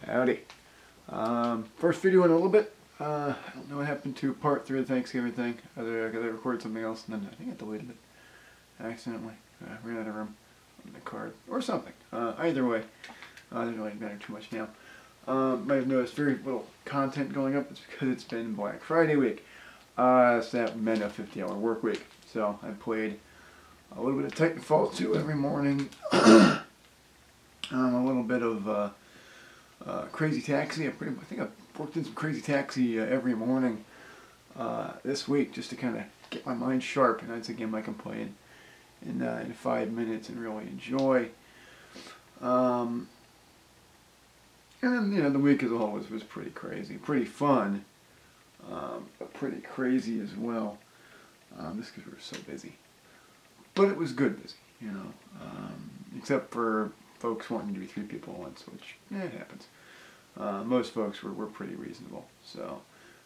Howdy. First video in a little bit. I don't know what happened to part 3 of the Thanksgiving thing. Either I recorded something else and then I think I deleted it accidentally. Ran out of room on the card or something. Either way, it doesn't really matter too much now. Might have noticed very little content going up. It's because it's been Black Friday week. So that meant a 50-hour work week. So I played a little bit of Titanfall 2 every morning. A little bit of Crazy Taxi. I think I've worked in some Crazy Taxi every morning this week just to kind of get my mind sharp, and that's a game I can play in 5 minutes and really enjoy. And then, you know, the week as a whole was pretty crazy, pretty fun, but pretty crazy as well. Just because we were so busy, but it was good busy, you know, except for folks wanting to be 3 people at once, which it happens. Most folks were pretty reasonable, so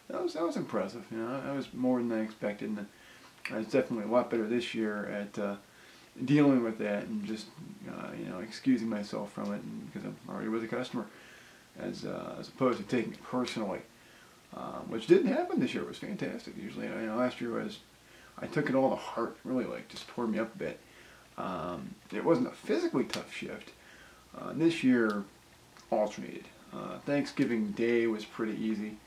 that was impressive. You know, I was more than I expected, and I was definitely a lot better this year at dealing with that and just you know, excusing myself from it, and because I'm already with a customer, as opposed to taking it personally, which didn't happen this year. It was fantastic. Usually, you know, last year I took it all to heart. Really, like, just tore me up a bit. It wasn't a physically tough shift. This year alternated. Thanksgiving Day was pretty easy.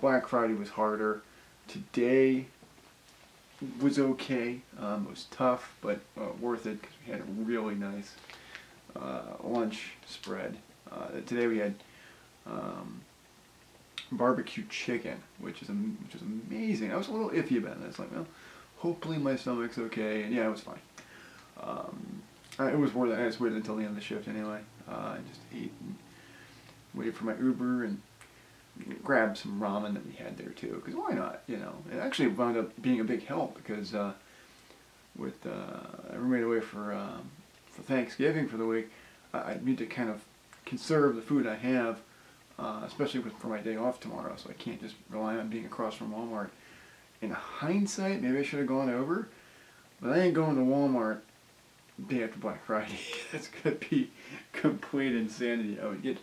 Black Friday was harder. Today was okay. It was tough, but worth it because we had a really nice lunch spread. Today we had barbecue chicken, which is amazing. I was a little iffy about it. It's like, well, hopefully my stomach's okay, and yeah, it was fine. It was worth it. I just waited until the end of the shift anyway. I just ate and waited for my Uber and grabbed some ramen that we had there too, because why not, you know. It actually wound up being a big help because with everybody away for Thanksgiving for the week, I need to kind of conserve the food I have, especially for my day off tomorrow, so I can't just rely on being across from Walmart. In hindsight, maybe I should have gone over, but I ain't going to Walmart day after Black Friday. That's going to be complete insanity. I would get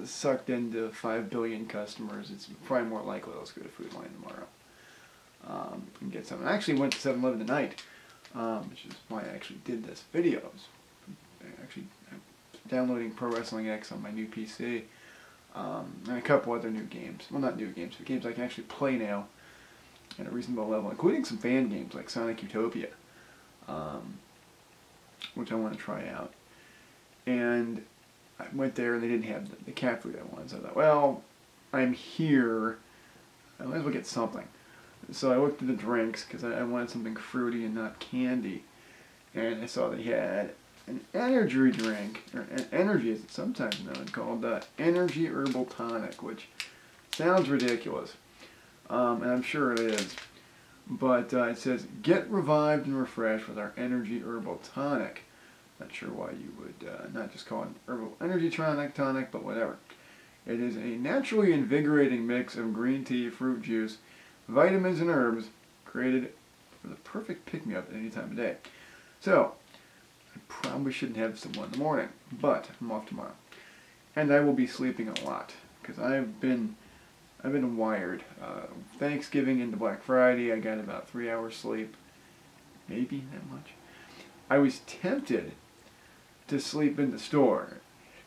sucked into 5 billion customers. It's probably more likely I'll just go to Food Lion tomorrow and get something. I actually went to 7-Eleven tonight, which is why I actually did this video. I'm downloading Pro Wrestling X on my new PC, and a couple other new games. Well, not new games, but games I can actually play now at a reasonable level, including some fan games like Sonic Utopia, which I want to try out. And I went there and they didn't have the cat food I wanted, so I thought, well, I'm here, I might as well get something. So I looked at the drinks because I wanted something fruity and not candy, and I saw they had an energy drink, or an energy as it's sometimes known, called Energy Herbal Tonic, which sounds ridiculous, and I'm sure it is. But it says, get revived and refreshed with our Energy Herbal Tonic. Not sure why you would not just call it Herbal Energy Tonic, but whatever. It is a naturally invigorating mix of green tea, fruit juice, vitamins, and herbs, created for the perfect pick-me-up at any time of day. So, I probably shouldn't have some in the morning, but I'm off tomorrow. And I will be sleeping a lot, because I've been wired. Thanksgiving into Black Friday, I got about 3 hours sleep. Maybe that much. I was tempted to sleep in the store.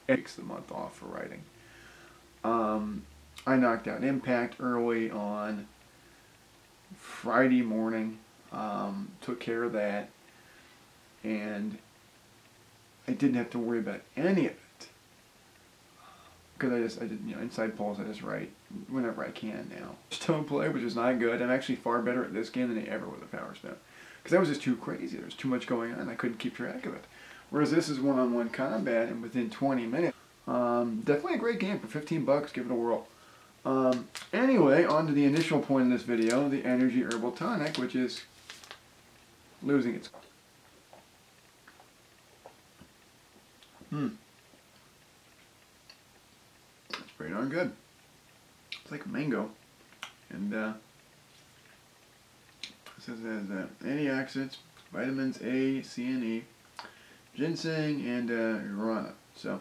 It takes the month off for writing. I knocked out Impact early on Friday morning. Took care of that. And I didn't have to worry about any of it. Because I did, you know, inside polls I just write whenever I can now. Stone play, which is not good. I'm actually far better at this game than I ever with a Power Stone. Because that was just too crazy. There was too much going on. I couldn't keep track of it. Whereas this is one-on-one combat, and within 20 minutes. Definitely a great game for 15 bucks. Give it a whirl. Anyway, on to the initial point of this video, the Energy Herbal Tonic, which is losing its... That's pretty darn good. It's like a mango. And, it says it has antioxidants, vitamins A, C, and E, ginseng, and guarana. So